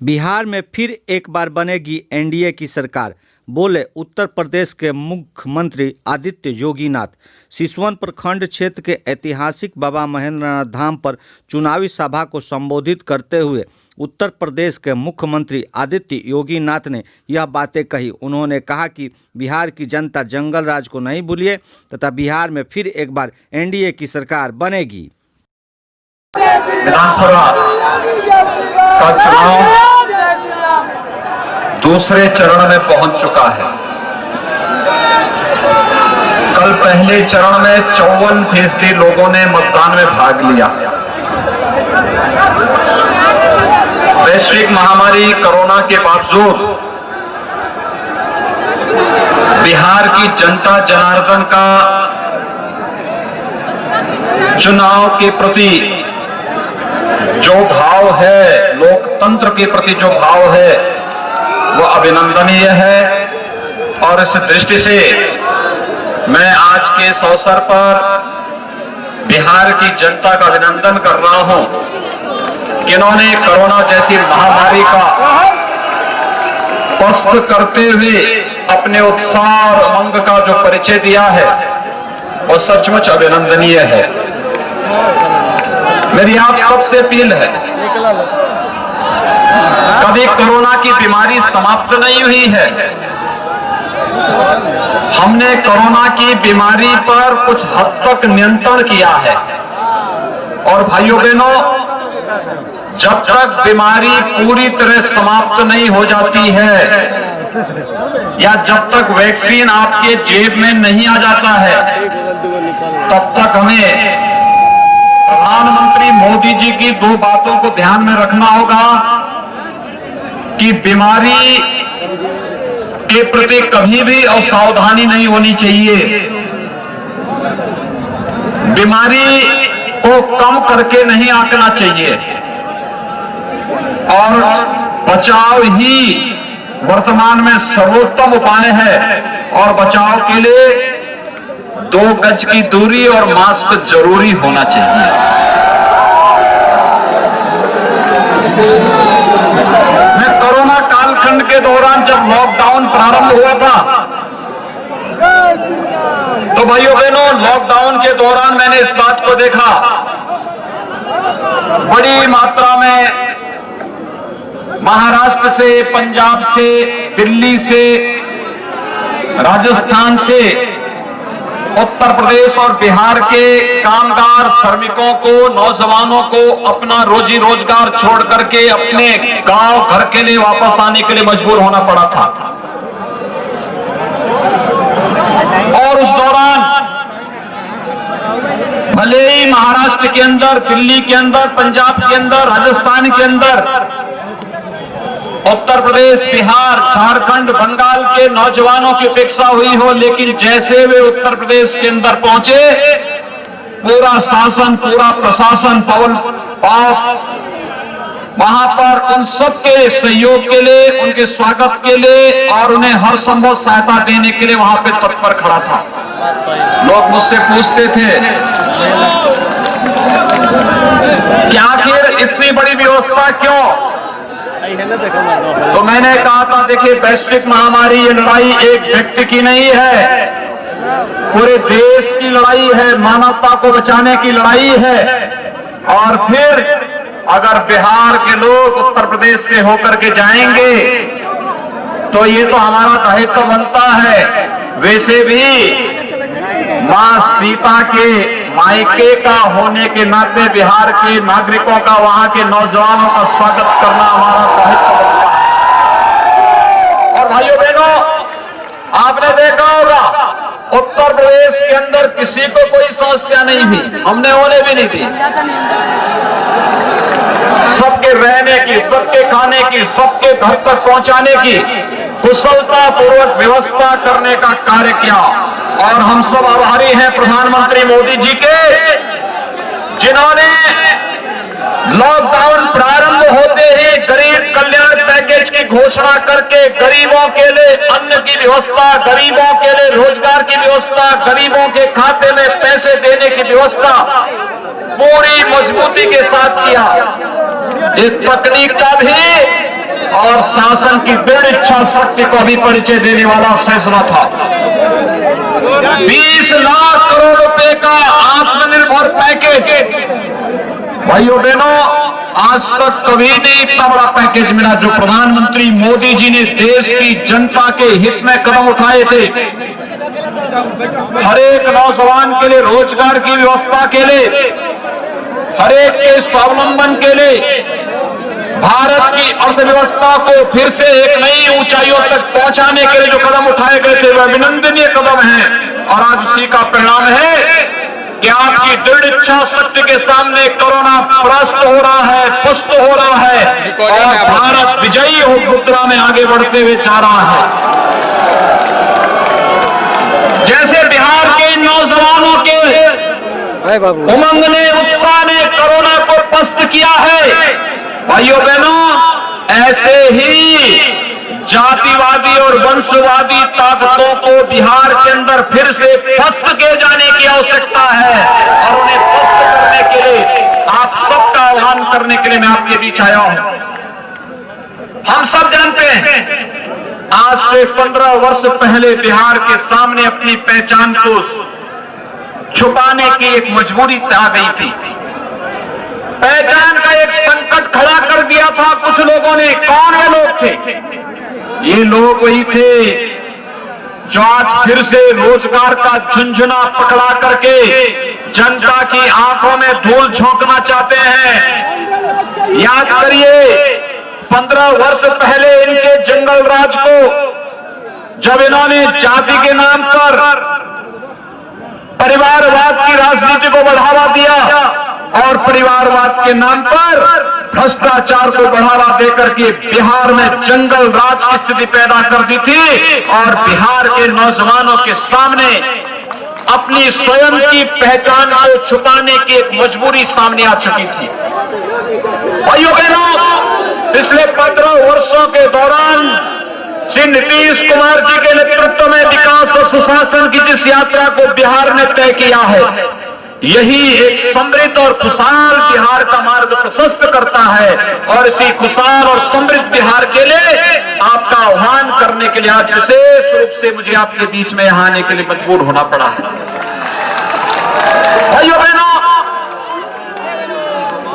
बिहार में फिर एक बार बनेगी एनडीए की सरकार, बोले उत्तर प्रदेश के मुख्यमंत्री आदित्य योगीनाथ। सिसवन प्रखंड क्षेत्र के ऐतिहासिक बाबा महेंद्रनाथ धाम पर चुनावी सभा को संबोधित करते हुए उत्तर प्रदेश के मुख्यमंत्री आदित्य योगीनाथ ने यह बातें कही। उन्होंने कहा कि बिहार की जनता जंगल राज को नहीं भूलिए तथा बिहार में फिर एक बार एनडीए की सरकार बनेगी। विधानसभा का चुनाव दूसरे चरण में पहुंच चुका है। कल पहले चरण में 54% लोगों ने मतदान में भाग लिया। वैश्विक महामारी कोरोना के बावजूद बिहार की जनता जनार्दन का चुनाव के प्रति जो भाव है, लोकतंत्र के प्रति जो भाव है, वो अभिनंदनीय है। और इस दृष्टि से मैं आज के इस अवसर पर बिहार की जनता का अभिनंदन कर रहा हूं कि इन्होंने कोरोना जैसी महामारी का पस्त करते हुए अपने उत्साह और उमंग का जो परिचय दिया है, वो सचमुच अभिनंदनीय है। मेरी आप सबसे अपील है, कभी कोरोना की बीमारी समाप्त नहीं हुई है। हमने कोरोना की बीमारी पर कुछ हद तक नियंत्रण किया है। और भाइयों बहनों, जब तक बीमारी पूरी तरह समाप्त नहीं हो जाती है या जब तक वैक्सीन आपके जेब में नहीं आ जाता है, तब तक हमें प्रधानमंत्री मोदी जी की 2 बातों को ध्यान में रखना होगा कि बीमारी के प्रति कभी भी असावधानी नहीं होनी चाहिए। बीमारी को कम करके नहीं आंकना चाहिए और बचाव ही वर्तमान में सर्वोत्तम उपाय है। और बचाव के लिए 2 गज की दूरी और मास्क जरूरी होना चाहिए। मैं कोरोना कालखंड के दौरान जब लॉकडाउन प्रारंभ हुआ था, तो भाइयों बहनों, लॉकडाउन के दौरान मैंने इस बात को देखा, बड़ी मात्रा में महाराष्ट्र से, पंजाब से, दिल्ली से, राजस्थान से, उत्तर प्रदेश और बिहार के कामगार श्रमिकों को, नौजवानों को अपना रोजी रोजगार छोड़ करके अपने गांव घर के लिए वापस आने के लिए मजबूर होना पड़ा था। और उस दौरान भले ही महाराष्ट्र के अंदर, दिल्ली के अंदर, पंजाब के अंदर, राजस्थान के अंदर, उत्तर प्रदेश, बिहार, झारखंड, बंगाल के नौजवानों की उपेक्षा हुई हो, लेकिन जैसे वे उत्तर प्रदेश के अंदर पहुंचे, पूरा शासन, पूरा प्रशासन वहां पर उन सबके सहयोग के लिए, उनके स्वागत के लिए और उन्हें हर संभव सहायता देने के लिए वहां पे तत्पर खड़ा था। लोग मुझसे पूछते थे कि आखिर इतनी बड़ी व्यवस्था क्यों? तो मैंने कहा था, देखिए, वैश्विक महामारी, ये लड़ाई एक व्यक्ति की नहीं है, पूरे देश की लड़ाई है, मानवता को बचाने की लड़ाई है। और फिर अगर बिहार के लोग उत्तर प्रदेश से होकर के जाएंगे तो ये तो हमारा दायित्व बनता है। वैसे भी मां सीता के मायके का होने के नाते बिहार के नागरिकों का, वहां के नौजवानों का स्वागत करना हमारा दायित्व बनता है। और भाइयों बहनों, आपने देखा होगा, उत्तर प्रदेश के अंदर किसी को कोई समस्या नहीं थी, हमने होने भी नहीं दी। सबके रहने की, सबके खाने की, सबके घर तक पहुंचाने की कुशलता पूर्वक व्यवस्था करने का कार्य किया। और हम सब आभारी हैं प्रधानमंत्री मोदी जी के, जिन्होंने लॉकडाउन प्रारंभ होते ही गरीब कल्याण पैकेज की घोषणा करके गरीबों के लिए अन्न की व्यवस्था, गरीबों के लिए रोजगार की व्यवस्था, गरीबों के खाते में पैसे देने की व्यवस्था पूरी मजबूती के साथ किया। इस तकनीक का भी और शासन की दृढ़ इच्छा शक्ति को भी परिचय देने वाला फैसला था। 20 लाख करोड़ रुपए का आत्मनिर्भर पैकेज, भाइयों बहनों, आज तक कभी नहीं इतना बड़ा पैकेज मिला जो प्रधानमंत्री मोदी जी ने देश की जनता के हित में कदम उठाए थे। हर एक नौजवान के लिए रोजगार की व्यवस्था के लिए, हर एक के स्वावलंबन के लिए, भारत की अर्थव्यवस्था को फिर से एक नई ऊंचाइयों तक पहुंचाने के लिए जो कदम उठाए गए थे वह अभिनंदनीय कदम हैं। और आज उसी का परिणाम है कि आपकी दृढ़ इच्छा शक्ति के सामने कोरोना परास्त हो रहा है, पुष्ट हो रहा है और भारत विजयी हो मुद्रा में आगे बढ़ते हुए जा रहा है। जैसे बिहार के नौजवानों के उमंग ने, उत्साह ने कोरोना को पस्त किया है, भाइयों बहनों, ऐसे ही जातिवादी और वंशवादी ताकतों को बिहार के अंदर फिर से पस्त किए जाने की आवश्यकता है। और उन्हें पस्त करने के लिए आप सबका आह्वान करने के लिए मैं आपके बीच आया हूं। हम सब जानते हैं आज से 15 वर्ष पहले बिहार के सामने अपनी पहचान को छुपाने की एक मजबूरी आ गई थी। पहचान का एक संकट खड़ा कर दिया था कुछ लोगों ने। कौन वे लोग थे? ये लोग वही थे जो आज फिर से रोजगार का झुंझुना पकड़ा करके जनता की आंखों में धूल झोंकना चाहते हैं। याद करिए, 15 वर्ष पहले इनके जंगल राज को जब इन्होंने जाति के नाम पर परिवारवाद की राजनीति को बढ़ावा दिया और परिवारवाद के नाम पर भ्रष्टाचार को बढ़ावा देकर के बिहार में जंगल राज की स्थिति पैदा कर दी थी और बिहार के नौजवानों के सामने अपनी स्वयं की पहचान को छुपाने की एक मजबूरी सामने आ चुकी थी। भाइयों बहनों, पिछले 15 वर्षों के दौरान श्री नीतीश कुमार जी के नेतृत्व में विकास और सुशासन की जिस यात्रा को बिहार ने तय किया है, यही एक समृद्ध और खुशहाल बिहार का मार्ग प्रशस्त करता है। और इसी खुशहाल और समृद्ध बिहार के लिए आपका आह्वान करने के लिए आज विशेष रूप से मुझे आपके बीच में यहां आने के लिए मजबूर होना पड़ा है। भाइयों बहनों,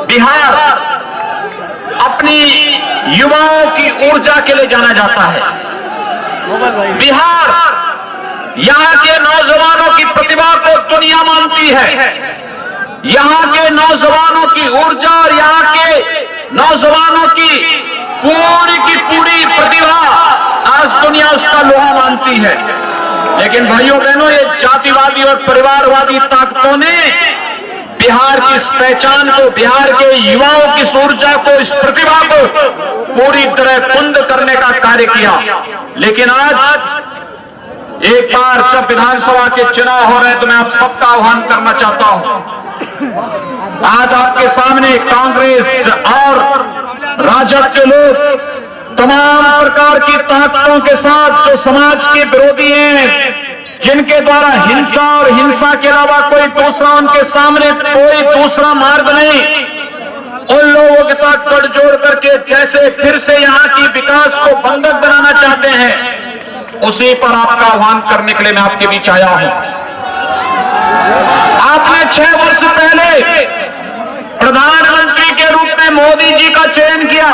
बिहार अपनी युवाओं की ऊर्जा के लिए जाना जाता है। बिहार यहां के नौजवानों की प्रतिभा को दुनिया मानती है। यहां के नौजवानों की ऊर्जा और यहां के नौजवानों की पूरी प्रतिभा आज दुनिया उसका लोहा मानती है। लेकिन भाइयों बहनों, ये जातिवादी और परिवारवादी ताकतों ने बिहार की इस पहचान को, बिहार के युवाओं की इस ऊर्जा को, इस प्रतिभा को पूरी तरह कुंद करने का कार्य किया। लेकिन आज एक बार जब विधानसभा के चुनाव हो रहे हैं तो मैं आप सबका आह्वान करना चाहता हूं। आज आपके सामने कांग्रेस और राजद के लोग तमाम प्रकार की ताकतों के साथ जो समाज के विरोधी हैं, जिनके द्वारा हिंसा और हिंसा के अलावा कोई दूसरा उनके सामने कोई दूसरा मार्ग नहीं, उन लोगों के साथ गठजोड़ करके जैसे फिर से यहाँ की विकास को बंधक बनाना चाहते हैं, उसी पर आपका आह्वान करने के लिए मैं आपके बीच आया हूं। आपने 6 वर्ष पहले प्रधानमंत्री के रूप में मोदी जी का चयन किया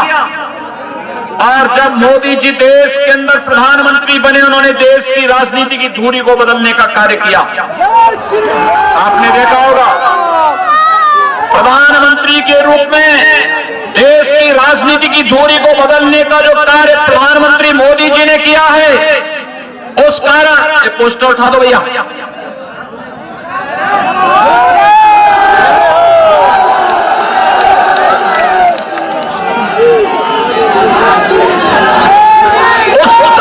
और जब मोदी जी देश के अंदर प्रधानमंत्री बने, उन्होंने देश की राजनीति की धुरी को बदलने का कार्य किया। आपने देखा होगा, प्रधानमंत्री के रूप में देश की राजनीति की धुरी को बदलने का जो कार्य प्रधानमंत्री मोदी जी ने किया है, उस कारण ये पोस्टर उठा दो भैया।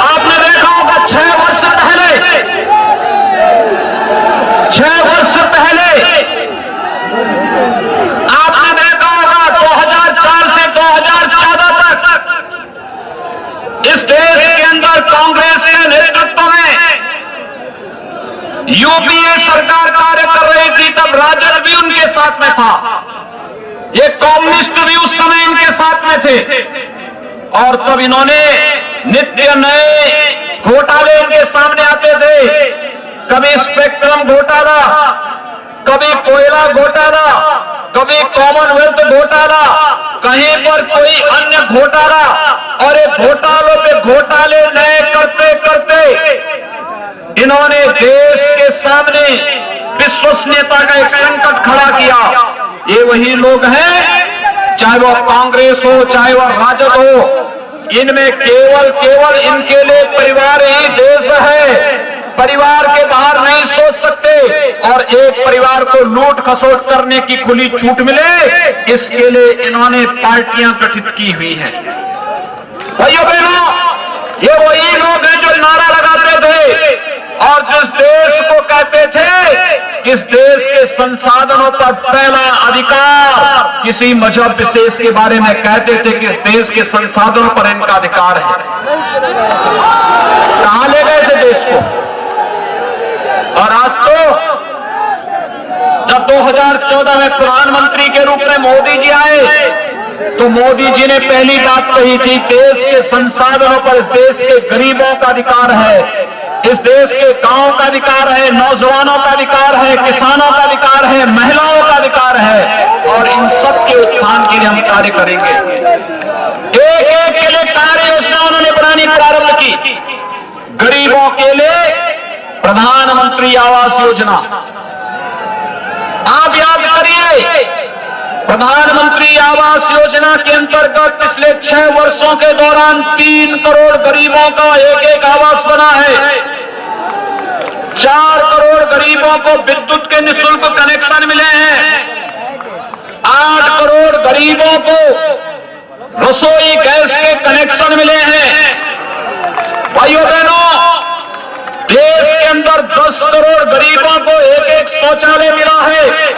आपने देखा होगा 6 वर्ष पहले आपने देखा होगा 2004 से 2014 तक इस देश के अंदर कांग्रेस के नेतृत्व में यूपीए सरकार कार्य कर रही थी, तब राजद भी उनके साथ में था, ये कम्युनिस्ट भी उस समय इनके साथ में थे। और तब इन्होंने नित्य नए घोटाले इनके सामने आते थे। कभी स्पेक्ट्रम घोटाला, कभी कोयला घोटाला, कभी कॉमनवेल्थ घोटाला, कहीं पर कोई अन्य घोटाला, और ये घोटालों पे घोटाले नए करते करते इन्होंने देश के सामने विश्वसनीयता का एक संकट खड़ा किया। ये वही लोग हैं, चाहे वो कांग्रेस हो चाहे वो राजद हो, इनमें केवल इनके लिए परिवार ही देश है। परिवार के बाहर नहीं सोच सकते, और एक परिवार को लूट खसोट करने की खुली छूट मिले, इसके लिए इन्होंने पार्टियां गठित की हुई हैं। भाइयों बहनों, ये वही लोग हैं जो नारा लगाते थे और जिस देश को कहते थे इस देश के संसाधनों पर पहला अधिकार किसी मजहब विशेष के बारे में कहते थे कि इस देश के संसाधनों पर इनका अधिकार है। कहां ले गए थे देश को? और आज तो जब 2014 में प्रधानमंत्री के रूप में मोदी जी आए, तो मोदी जी ने पहली बात कही थी, देश के संसाधनों पर इस देश के गरीबों का अधिकार है, इस देश के गांव का अधिकार है, नौजवानों का अधिकार है, किसानों का अधिकार है, महिलाओं का अधिकार है, और इन सब के उत्थान के लिए हम कार्य करेंगे। एक के लिए कार्य योजना उन्होंने बनानी प्रारंभ की। गरीबों के लिए प्रधानमंत्री आवास योजना, आप याद करिए, प्रधानमंत्री आवास योजना के अंतर्गत पिछले 6 वर्षों के दौरान 3 करोड़ गरीबों का एक आवास बना है। 4 करोड़ गरीबों को विद्युत के निःशुल्क कनेक्शन मिले हैं। 8 करोड़ गरीबों को रसोई गैस के कनेक्शन मिले हैं। भाइयों बहनों, देश के अंदर 10 करोड़ गरीबों को एक शौचालय मिला है।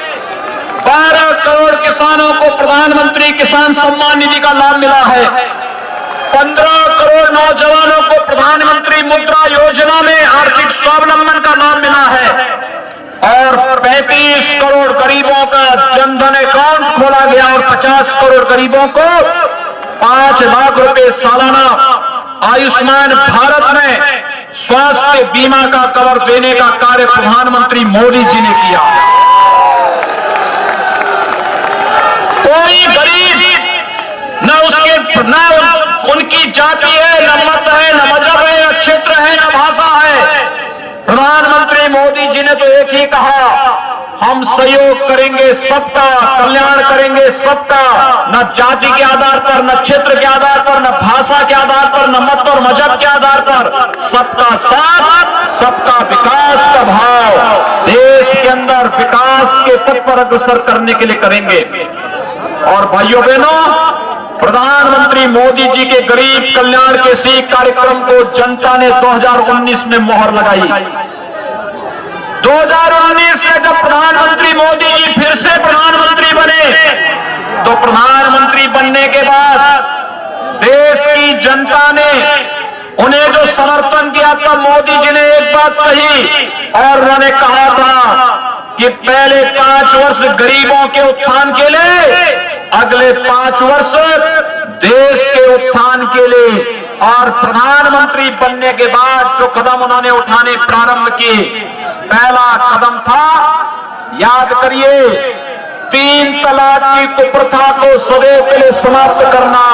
12 करोड़ किसानों को प्रधानमंत्री किसान सम्मान निधि का लाभ मिला है। 15 करोड़ नौजवानों को प्रधानमंत्री मुद्रा योजना में आर्थिक स्वावलंबन का लाभ मिला है, और 35 करोड़ गरीबों का जनधन अकाउंट खोला गया, और 50 करोड़ गरीबों को 5 लाख रुपए सालाना आयुष्मान भारत में स्वास्थ्य बीमा का कवर देने का कार्य प्रधानमंत्री मोदी जी ने किया। कोई गरीब न उसके न उनकी जाति है, न मत है, न मजहब है, न क्षेत्र है, न भाषा है। प्रधानमंत्री मोदी जी ने तो एक ही कहा, हम सहयोग करेंगे सबका, कल्याण करेंगे सबका, न जाति के आधार पर, न क्षेत्र के आधार पर, न भाषा के आधार पर, न मत और मजहब के आधार पर, सबका साथ, सबका विकास का भाव देश के अंदर विकास के पथ पर अग्रसर करने के लिए करेंगे। और भाइयों बहनों, प्रधानमंत्री मोदी जी के गरीब कल्याण के इसी कार्यक्रम को जनता ने 2019 में मोहर लगाई। 2019 में जब प्रधानमंत्री मोदी जी फिर से प्रधानमंत्री बने, तो प्रधानमंत्री बनने के बाद देश की जनता ने उन्हें जो समर्थन किया, तब मोदी जी ने एक बात कही, और उन्होंने कहा था कि पहले 5 वर्ष गरीबों के उत्थान के लिए, अगले 5 वर्ष देश के उत्थान के लिए। और प्रधानमंत्री बनने के बाद जो कदम उन्होंने उठाने प्रारंभ किए, पहला कदम था, याद करिए, 3 तलाक की कुप्रथा को सदैव के लिए समाप्त करना।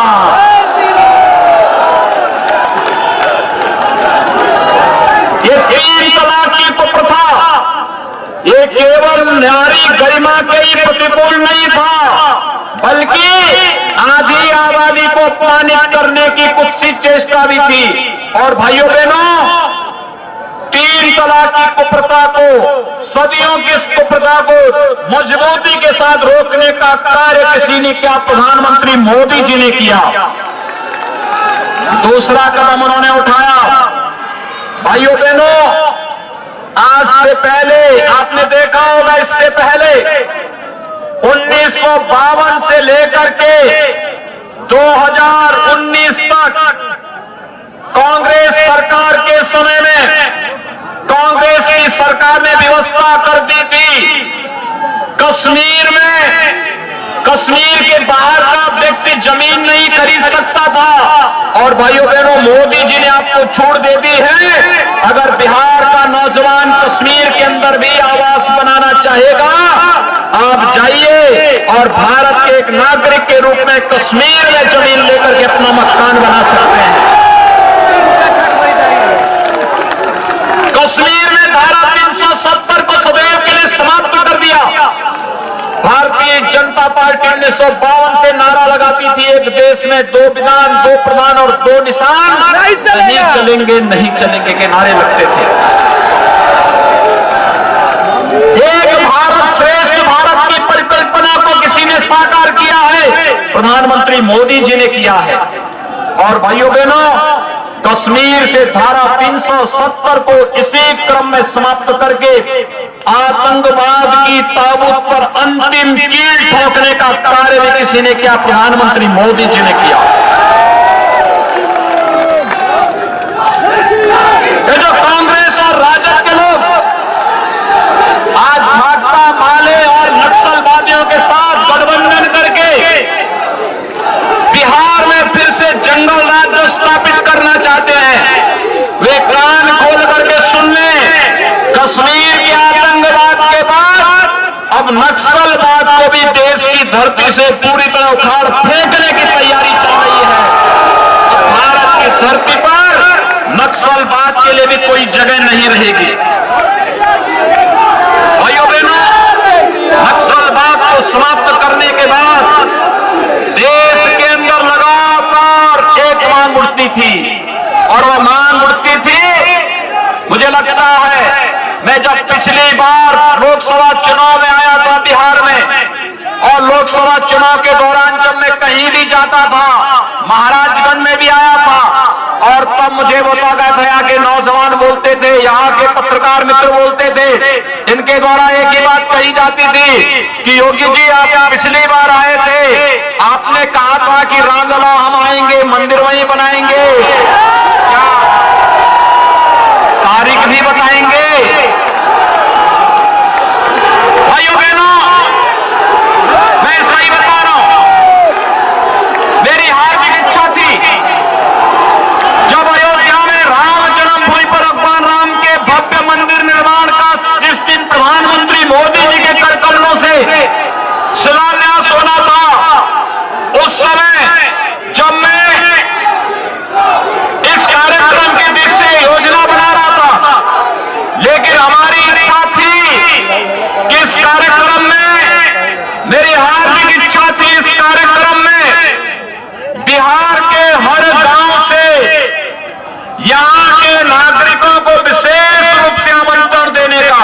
ये 3 तलाक की कुप्रथा ये केवल नारी गरिमा के ही प्रतिकूल नहीं था, बल्कि आधी आबादी को अपमानित करने की कुत्सित चेष्टा भी थी। और भाइयों बहनों, 3 तलाक की कुप्रथा को, सदियों की इस कुप्रथा को मजबूती के साथ रोकने का कार्य किसी ने किया, प्रधानमंत्री मोदी जी ने किया। दूसरा कदम उन्होंने उठाया। भाइयों बहनों, आज से पहले आपने देखा होगा, इससे पहले 1952 से लेकर के 2019 तक कांग्रेस सरकार के समय में कांग्रेस की सरकार ने व्यवस्था कर दी थी, कश्मीर में कश्मीर के बाहर का व्यक्ति जमीन नहीं खरीद सकता था। और भाइयों बहनों, मोदी जी ने आपको छूट दे दी है। अगर बिहार का नौजवान कश्मीर के अंदर भी आवास बनाना चाहेगा, आप जाइए और भारत के एक नागरिक के रूप में कश्मीर में जमीन लेकर के अपना मकान बना सकते हैं। कश्मीर में धारा 370 को सदैव के लिए समाप्त कर दिया। भारतीय जनता पार्टी 1952 से नारा लगाती थी, एक देश में दो विधान, दो प्रधान और दो निशान, नहीं चलेंगे नहीं चलेंगे के नारे लगते थे। एक भारत श्रेष्ठ भारत की परिकल्पना को किसी ने साकार किया है, प्रधानमंत्री मोदी जी ने किया है। और भाइयों बहनों, कश्मीर से धारा 370 को इसी क्रम में समाप्त करके आतंकवाद की ताबूत पर अंतिम कील ठोकने का कार्य भी किसी ने किया, प्रधानमंत्री मोदी जी ने किया। ये जो कांग्रेस और राजद के लोग आज भाकपा माले और नक्सलवादियों के साथ गठबंधन करके बिहार में फिर से जंगल राज स्थापित करना चाहते हैं, वे कान खोल करके सुन लें। कश्मीर के आतंकवाद के बाद अब नक्सलवाद को भी देश की धरती से पूरी तरह उखाड़ फेंकने की तैयारी चल रही है। अब भारत की धरती पर नक्सलवाद के लिए भी कोई जगह नहीं रहेगी। भाइयों बहनों, नक्सलवाद को समाप्त करने के बाद देश के अंदर लगातार एक मांग उठती थी, और वह मांग उठती थी, मुझे लगता है मैं जब पिछली बार लोकसभा चुनाव में आया था बिहार में, और लोकसभा चुनाव के दौरान जब मैं कहीं भी जाता था, महाराजगंज में भी आया था, और तब मुझे बताया गया कि नौजवान बोलते थे, यहाँ के पत्रकार मित्र बोलते थे, इनके द्वारा एक ही बात कही जाती थी कि योगी जी आप पिछली बार आए थे, आपने कहा था कि रामलला हम आएंगे, मंदिर वहीं बनाएंगे, क्या तारीख भी बताएंगे? भाइयों बहनों, मैं सही बता रहा हूं, मेरी हार्दिक इच्छा थी जब अयोध्या में राम जन्मभूमि पर भगवान राम के भव्य मंदिर निर्माण का जिस दिन प्रधानमंत्री मोदी जी के कर कमलों से शिलान्यास होना था, उस समय जब मैं इस कार्यक्रम के बीच से योजना बना रहा था, लेकिन हमारी इच्छा थी कि इस कार्यक्रम में, मेरी हार्दिक इच्छा थी इस कार्यक्रम में बिहार के हर गांव से यहां के नागरिकों को विशेष रूप से आमंत्रण देने का,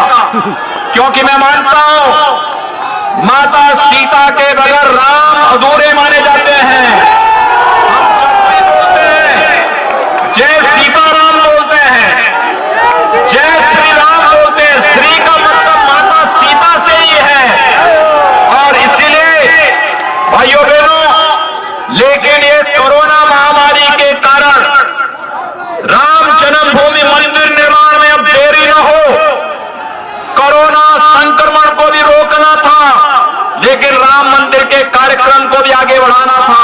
क्योंकि मैं मानता हूं माता सीता के बगैर राम अधूरे माने जाते हैं। हम जब भी बोलते हैं जय सीताराम बोलते हैं, जय श्री राम बोलते हैं, श्री का मतलब माता सीता से ही है। और इसीलिए भाइयों बहनों, लेकिन ये कोरोना महामारी के कारण राम जन्मभूमि मंदिर निर्माण में अब देरी न हो, कोरोना संक्रमण को भी रोकना था, लेकिन राम मंदिर के कार्यक्रम को भी आगे बढ़ाना था।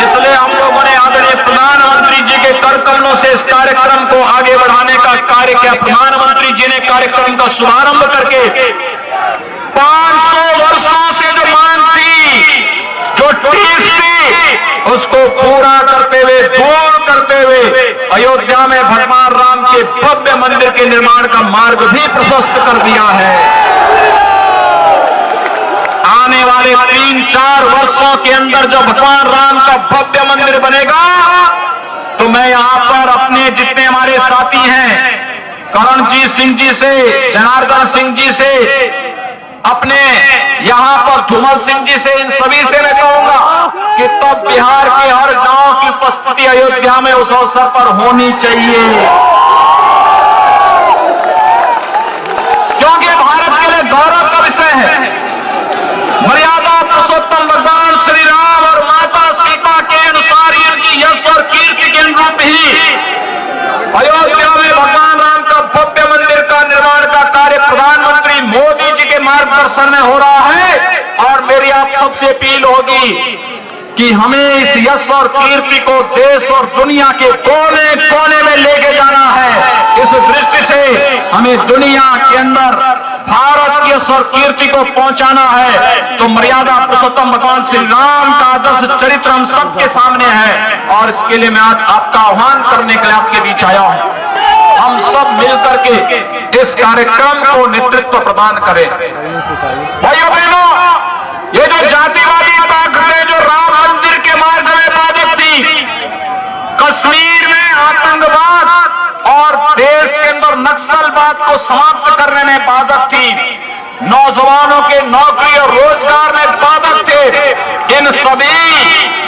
इसलिए हम लोगों ने आदरणीय प्रधानमंत्री जी के कर कमलों से इस कार्यक्रम को आगे बढ़ाने का कार्य किया। प्रधानमंत्री जी ने कार्यक्रम का शुभारंभ करके 500 वर्षों से जो मांग थी, जो टीस थी, उसको पूरा करते हुए, दूर करते हुए अयोध्या में भगवान राम के भव्य मंदिर के निर्माण का मार्ग भी प्रशस्त कर दिया है। आने वाले 3-4 वर्षों के अंदर जब भगवान राम का भव्य मंदिर बनेगा, तो मैं यहां पर अपने जितने हमारे साथी हैं, करणजीत सिंह जी से, जनार्दन सिंह जी से, अपने यहां पर धूमल सिंह जी से, इन सभी से मैं कहूंगा कि तब बिहार के हर गांव की उपस्थिति अयोध्या में उस अवसर पर होनी चाहिए, क्योंकि भारत के लिए गौरव का विषय है। मर्यादा पुरुषोत्तम भगवान श्री राम और माता सीता के अनुसार इनकी यश और कीर्ति के अनुरूप ही अयोध्या में भगवान राम का भव्य मंदिर का निर्माण का कार्य प्रधानमंत्री मोदी जी के मार्गदर्शन में हो रहा है। और मेरी मेरी आप सबसे अपील होगी कि हमें इस यश और कीर्ति को देश और दुनिया के कोने कोने में लेके जाना है। इस दृष्टि से हमें दुनिया के अंदर भारत की यश और कीर्ति को पहुंचाना है। तो मर्यादा पुरुषोत्तम भगवान श्री राम का आदर्श चरित्र हम सबके सामने है और इसके लिए मैं आज आपका आह्वान करने के लिए आपके बीच आया हूं। हम सब मिलकर के इस कार्यक्रम को नेतृत्व प्रदान करें। भाइयों बहनों, ये जो जातिवादी ताकतें जो राम मंदिर के मार्ग में बाधक थी, कश्मीर में आतंकवाद और देश के अंदर नक्सलवाद को समाप्त करने में बाधक थी, नौजवानों के नौकरी और रोजगार में बाधक थे, इन सभी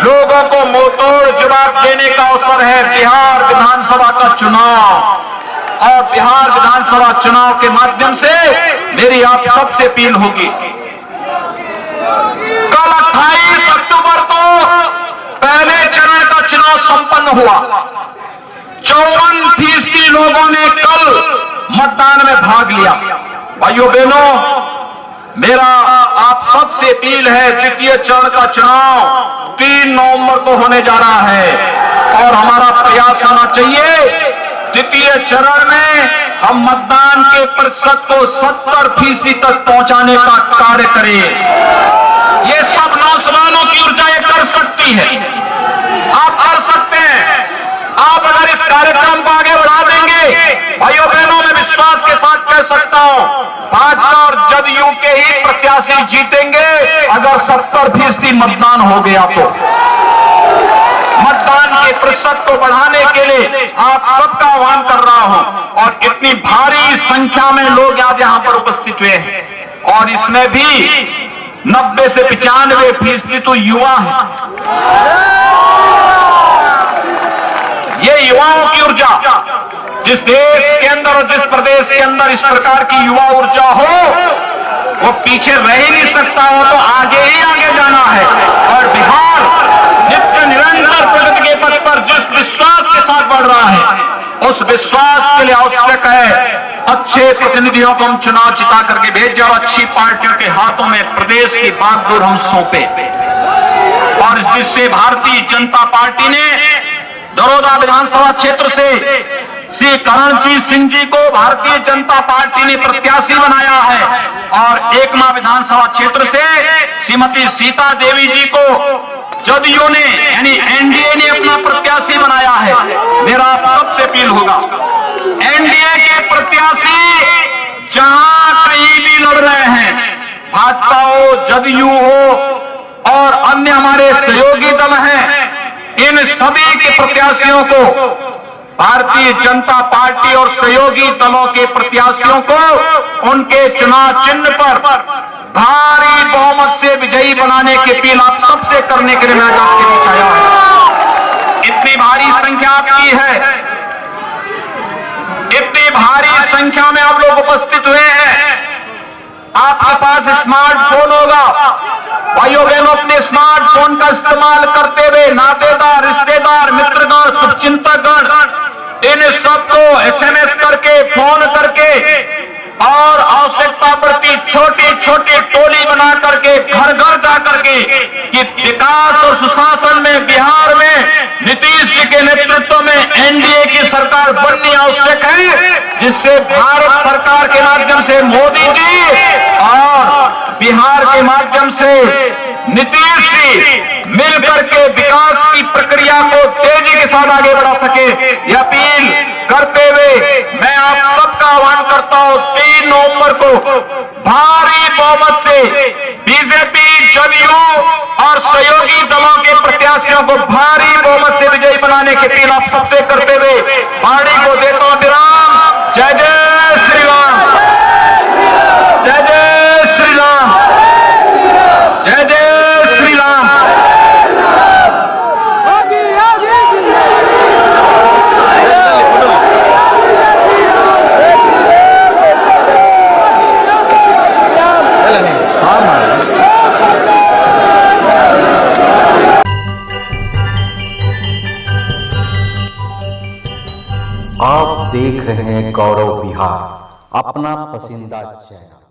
लोगों को मुंहतोड़ जवाब देने का अवसर है बिहार विधानसभा का चुनाव। और बिहार विधानसभा चुनाव के माध्यम से मेरी आप सबसे अपील होगी, कल 28 अक्टूबर को पहले चरण का चुनाव संपन्न हुआ। 54% लोगों ने कल मतदान में भाग लिया। भाइयों बहनों, मेरा आप सबसे अपील है, द्वितीय चरण का चुनाव 3 नवंबर को होने जा रहा है और हमारा प्रयास होना चाहिए द्वितीय चरण में हम मतदान के प्रतिशत को 70% तक पहुंचाने का कार्य करें। ये सब नौजवानों की ऊर्जा ये कर सकती है, आप कर सकते हैं। आप अगर इस कार्यक्रम को आगे बढ़ा देंगे, भाइयों बहनों, मैं विश्वास के साथ कह सकता हूं भाजपा और जदयू के ही प्रत्याशी जीतेंगे अगर 70% मतदान हो गया तो। मतदान के प्रतिशत को बढ़ाने के लिए आप सबका आह्वान कर रहा हूं और इतनी भारी संख्या में लोग आज यहां पर उपस्थित हुए हैं और इसमें भी 90 से 95% तो युवा हैं। ये युवाओं की ऊर्जा, जिस देश के अंदर और जिस प्रदेश के अंदर इस प्रकार की युवा ऊर्जा हो वो पीछे रह ही नहीं सकता, हो तो आगे ही आगे जाना है। और बिहार नित्य निरंतर प्रगति के पथ पर जिस विश्वास के साथ बढ़ रहा है उस विश्वास के लिए आवश्यक है अच्छे प्रतिनिधियों को हम चुनाव जिता करके भेजें और अच्छी पार्टियों के हाथों में प्रदेश की बागडोर हम सौंपे। और इस दृष्टि भारतीय जनता पार्टी ने दरोदा विधानसभा क्षेत्र से श्री करणजीत सिंह जी को भारतीय जनता पार्टी ने प्रत्याशी बनाया है और एकमा विधानसभा क्षेत्र से श्रीमती सीता देवी जी को जदयू ने यानी एनडीए ने अपना प्रत्याशी बनाया है। मेरा आप सबसे अपील होगा, एनडीए के प्रत्याशी जहां कहीं भी लड़ रहे हैं, भाजपा हो, जदयू हो और अन्य हमारे सहयोगी दल हैं, इन सभी के प्रत्याशियों को भारतीय जनता पार्टी और सहयोगी दलों के प्रत्याशियों को उनके चुनाव चिन्ह पर भारी बहुमत से विजयी बनाने की अपील आप सबसे करने के लिए मैं आपके बीच आया हूं। इतनी भारी संख्या आपकी है, इतनी भारी संख्या में आप लोग उपस्थित हुए हैं। आपके पास स्मार्टफोन होगा, भाइयों बहनों, अपने स्मार्टफोन का इस्तेमाल करते हुए नातेदार, रिश्तेदार, मित्रगण, शुभचिंतकगण इन सबको एसएमएस करके, फोन करके और आवश्यकता पड़ती छोटी छोटी टोली बना करके घर घर जा करके कि विकास और सुशासन में बिहार में नीतीश जी के नेतृत्व में एनडीए की सरकार बननी आवश्यक है, जिससे भारत सरकार के माध्यम से मोदी जी और बिहार के माध्यम से नीतीश जी मिलकर के विकास की प्रक्रिया को तेजी के साथ आगे बढ़ा सके। यह अपील करते हुए मैं आप सबका आह्वान करता हूं 3 नवंबर को भारी बहुमत से बीजेपी, जदयू और सहयोगी दलों के प्रत्याशियों को भारी बहुमत से विजयी बनाने की अपील आप सबसे करते हुए पार्टी को देता हूं विराम। जय जय श्री राम, जय जय श्री राम, जय जय श्री राम। आप देख रहे हैं गौरव बिहार, अपना पसंदीदा चैनल।